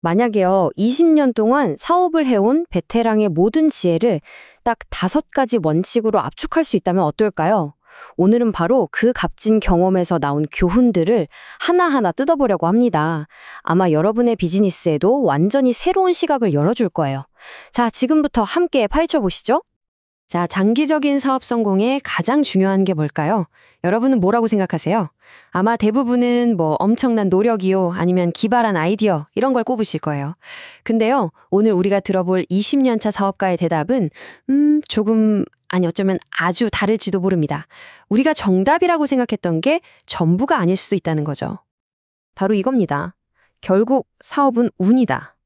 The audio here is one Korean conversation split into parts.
만약에요, 20년 동안 사업을 해온 베테랑의 모든 지혜를 딱 5가지 원칙으로 압축할 수 있다면 어떨까요? 오늘은 바로 그 값진 경험에서 나온 교훈들을 하나하나 뜯어보려고 합니다. 아마 여러분의 비즈니스에도 완전히 새로운 시각을 열어줄 거예요. 자, 지금부터 함께 파헤쳐 보시죠. 자, 장기적인 사업 성공에 가장 중요한 게 뭘까요? 여러분은 뭐라고 생각하세요? 아마 대부분은 엄청난 노력이요, 아니면 기발한 아이디어, 이런 걸 꼽으실 거예요. 근데요, 오늘 우리가 들어볼 20년차 사업가의 대답은, 어쩌면 아주 다를지도 모릅니다. 우리가 정답이라고 생각했던 게 전부가 아닐 수도 있다는 거죠. 바로 이겁니다. 결국 사업은 운이다.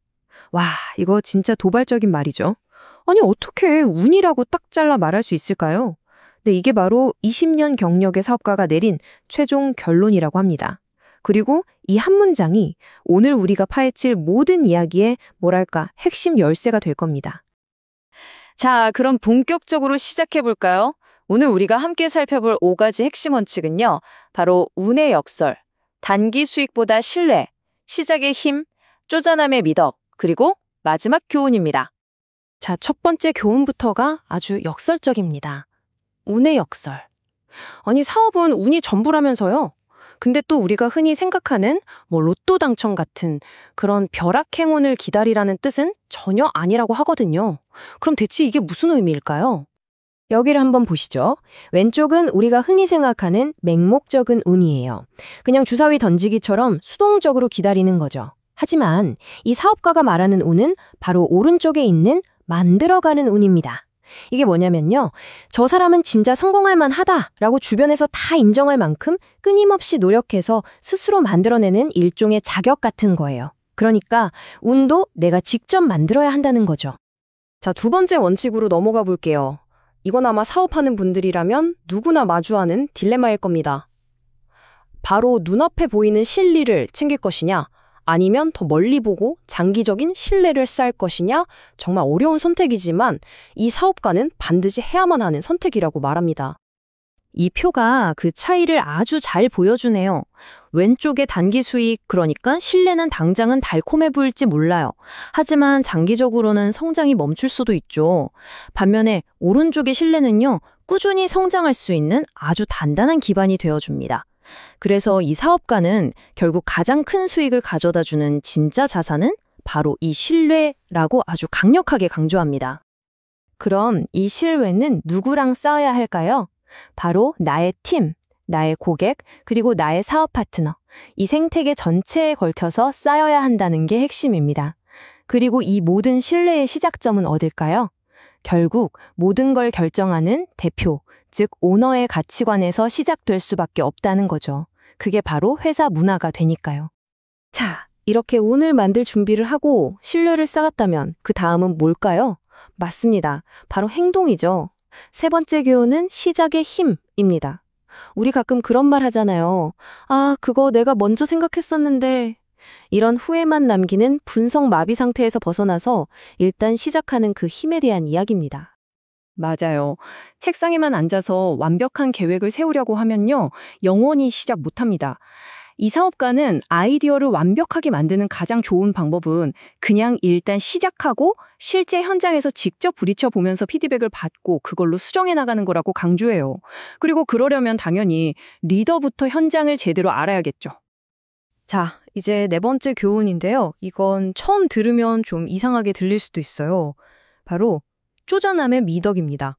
와, 이거 진짜 도발적인 말이죠. 아니, 어떻게 운이라고 딱 잘라 말할 수 있을까요? 네, 이게 바로 20년 경력의 사업가가 내린 최종 결론이라고 합니다. 그리고 이 한 문장이 오늘 우리가 파헤칠 모든 이야기의 핵심 열쇠가 될 겁니다. 자, 그럼 본격적으로 시작해볼까요? 오늘 우리가 함께 살펴볼 5가지 핵심 원칙은요, 바로 운의 역설, 단기 수익보다 신뢰, 시작의 힘, 쪼잔함의 미덕, 그리고 마지막 교훈입니다. 자, 첫 번째 교훈부터가 아주 역설적입니다. 운의 역설. 아니, 사업은 운이 전부라면서요? 근데 또 우리가 흔히 생각하는 로또 당첨 같은 그런 벼락 행운을 기다리라는 뜻은 전혀 아니라고 하거든요. 그럼 대체 이게 무슨 의미일까요? 여기를 한번 보시죠. 왼쪽은 우리가 흔히 생각하는 맹목적인 운이에요. 그냥 주사위 던지기처럼 수동적으로 기다리는 거죠. 하지만 이 사업가가 말하는 운은 바로 오른쪽에 있는 만들어가는 운입니다. 이게 뭐냐면요, 저 사람은 진짜 성공할 만하다라고 주변에서 다 인정할 만큼 끊임없이 노력해서 스스로 만들어내는 일종의 자격 같은 거예요. 그러니까 운도 내가 직접 만들어야 한다는 거죠. 자, 두 번째 원칙으로 넘어가 볼게요. 이건 아마 사업하는 분들이라면 누구나 마주하는 딜레마일 겁니다. 바로 눈앞에 보이는 실리를 챙길 것이냐, 아니면 더 멀리 보고 장기적인 신뢰를 쌓을 것이냐, 정말 어려운 선택이지만 이 사업가는 반드시 해야만 하는 선택이라고 말합니다. 이 표가 그 차이를 아주 잘 보여주네요. 왼쪽의 단기 수익, 그러니까 신뢰는 당장은 달콤해 보일지 몰라요. 하지만 장기적으로는 성장이 멈출 수도 있죠. 반면에 오른쪽의 신뢰는요, 꾸준히 성장할 수 있는 아주 단단한 기반이 되어줍니다. 그래서 이 사업가는 결국 가장 큰 수익을 가져다주는 진짜 자산은 바로 이 신뢰라고 아주 강력하게 강조합니다. 그럼 이 신뢰는 누구랑 쌓아야 할까요? 바로 나의 팀, 나의 고객, 그리고 나의 사업 파트너. 이 생태계 전체에 걸쳐서 쌓여야 한다는 게 핵심입니다. 그리고 이 모든 신뢰의 시작점은 어딜까요? 결국 모든 걸 결정하는 대표, 즉 오너의 가치관에서 시작될 수밖에 없다는 거죠. 그게 바로 회사 문화가 되니까요. 자, 이렇게 운을 만들 준비를 하고 신뢰를 쌓았다면 그 다음은 뭘까요? 맞습니다. 바로 행동이죠. 세 번째 교훈은 시작의 힘입니다. 우리 가끔 그런 말 하잖아요. 아, 그거 내가 먼저 생각했었는데. 이런 후회만 남기는 분석 마비 상태에서 벗어나서 일단 시작하는 그 힘에 대한 이야기입니다. 맞아요. 책상에만 앉아서 완벽한 계획을 세우려고 하면요, 영원히 시작 못합니다. 이 사업가는 아이디어를 완벽하게 만드는 가장 좋은 방법은 그냥 일단 시작하고 실제 현장에서 직접 부딪혀 보면서 피드백을 받고 그걸로 수정해 나가는 거라고 강조해요. 그리고 그러려면 당연히 리더부터 현장을 제대로 알아야겠죠. 자, 이제 네 번째 교훈인데요. 이건 처음 들으면 좀 이상하게 들릴 수도 있어요. 바로 쪼잔함의 미덕입니다.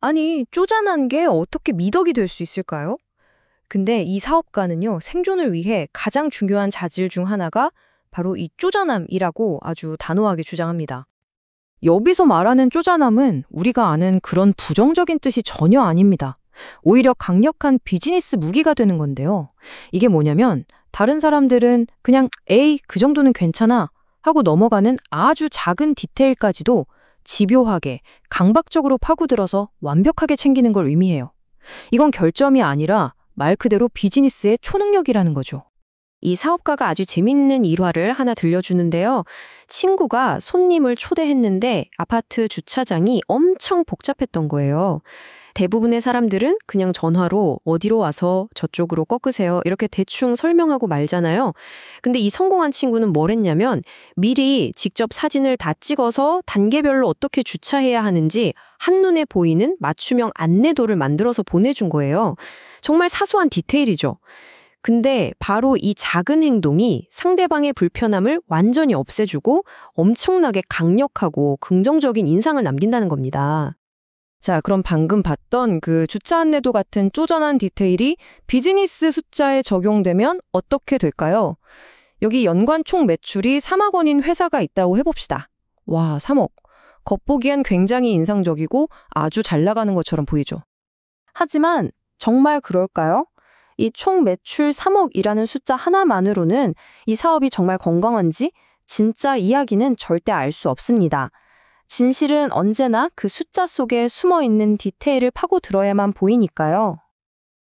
아니, 쪼잔한 게 어떻게 미덕이 될 수 있을까요? 근데 이 사업가는요, 생존을 위해 가장 중요한 자질 중 하나가 바로 이 쪼잔함이라고 아주 단호하게 주장합니다. 여기서 말하는 쪼잔함은 우리가 아는 그런 부정적인 뜻이 전혀 아닙니다. 오히려 강력한 비즈니스 무기가 되는 건데요. 이게 뭐냐면 다른 사람들은 그냥 에이, 그 정도는 괜찮아 하고 넘어가는 아주 작은 디테일까지도 집요하게, 강박적으로 파고들어서 완벽하게 챙기는 걸 의미해요. 이건 결점이 아니라 말 그대로 비즈니스의 초능력이라는 거죠. 이 사업가가 아주 재밌는 일화를 하나 들려주는데요. 친구가 손님을 초대했는데 아파트 주차장이 엄청 복잡했던 거예요. 대부분의 사람들은 그냥 전화로 어디로 와서 저쪽으로 꺾으세요. 이렇게 대충 설명하고 말잖아요. 근데 이 성공한 친구는 뭘 했냐면 미리 직접 사진을 다 찍어서 단계별로 어떻게 주차해야 하는지 한눈에 보이는 맞춤형 안내도를 만들어서 보내준 거예요. 정말 사소한 디테일이죠. 근데 바로 이 작은 행동이 상대방의 불편함을 완전히 없애주고 엄청나게 강력하고 긍정적인 인상을 남긴다는 겁니다. 자, 그럼 방금 봤던 그 주차 안내도 같은 쪼잔한 디테일이 비즈니스 숫자에 적용되면 어떻게 될까요? 여기 연간 총 매출이 3억 원인 회사가 있다고 해봅시다. 와, 3억. 겉보기엔 굉장히 인상적이고 아주 잘 나가는 것처럼 보이죠. 하지만 정말 그럴까요? 이 총 매출 3억이라는 숫자 하나만으로는 이 사업이 정말 건강한지 진짜 이야기는 절대 알 수 없습니다. 진실은 언제나 그 숫자 속에 숨어있는 디테일을 파고 들어야만 보이니까요.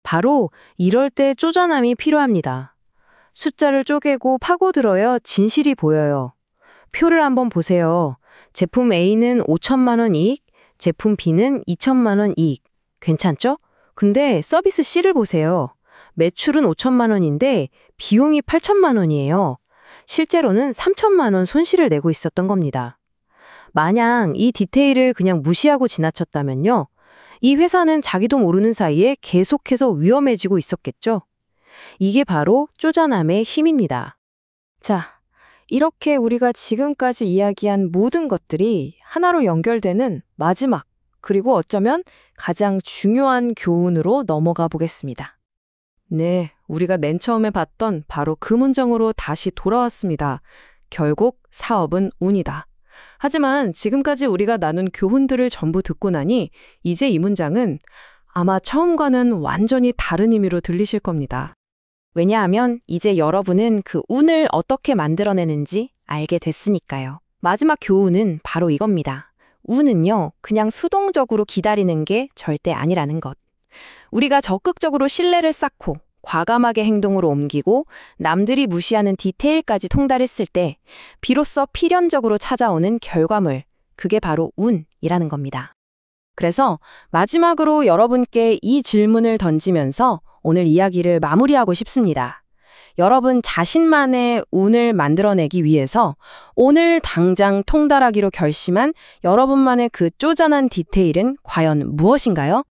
바로 이럴 때 쪼잔함이 필요합니다. 숫자를 쪼개고 파고들어야 진실이 보여요. 표를 한번 보세요. 제품 A는 5천만 원 이익, 제품 B는 2천만 원 이익. 괜찮죠? 근데 서비스 C를 보세요. 매출은 5천만 원인데 비용이 8천만 원이에요. 실제로는 3천만 원 손실을 내고 있었던 겁니다. 마냥 이 디테일을 그냥 무시하고 지나쳤다면요. 이 회사는 자기도 모르는 사이에 계속해서 위험해지고 있었겠죠. 이게 바로 쪼잔함의 힘입니다. 자, 이렇게 우리가 지금까지 이야기한 모든 것들이 하나로 연결되는 마지막, 그리고 어쩌면 가장 중요한 교훈으로 넘어가 보겠습니다. 네, 우리가 맨 처음에 봤던 바로 그 문장으로 다시 돌아왔습니다. 결국 사업은 운이다. 하지만 지금까지 우리가 나눈 교훈들을 전부 듣고 나니 이제 이 문장은 아마 처음과는 완전히 다른 의미로 들리실 겁니다. 왜냐하면 이제 여러분은 그 운을 어떻게 만들어내는지 알게 됐으니까요. 마지막 교훈은 바로 이겁니다. 운은요, 그냥 수동적으로 기다리는 게 절대 아니라는 것. 우리가 적극적으로 신뢰를 쌓고 과감하게 행동으로 옮기고 남들이 무시하는 디테일까지 통달했을 때 비로소 필연적으로 찾아오는 결과물, 그게 바로 운이라는 겁니다. 그래서 마지막으로 여러분께 이 질문을 던지면서 오늘 이야기를 마무리하고 싶습니다. 여러분 자신만의 운을 만들어내기 위해서 오늘 당장 통달하기로 결심한 여러분만의 그 쪼잔한 디테일은 과연 무엇인가요?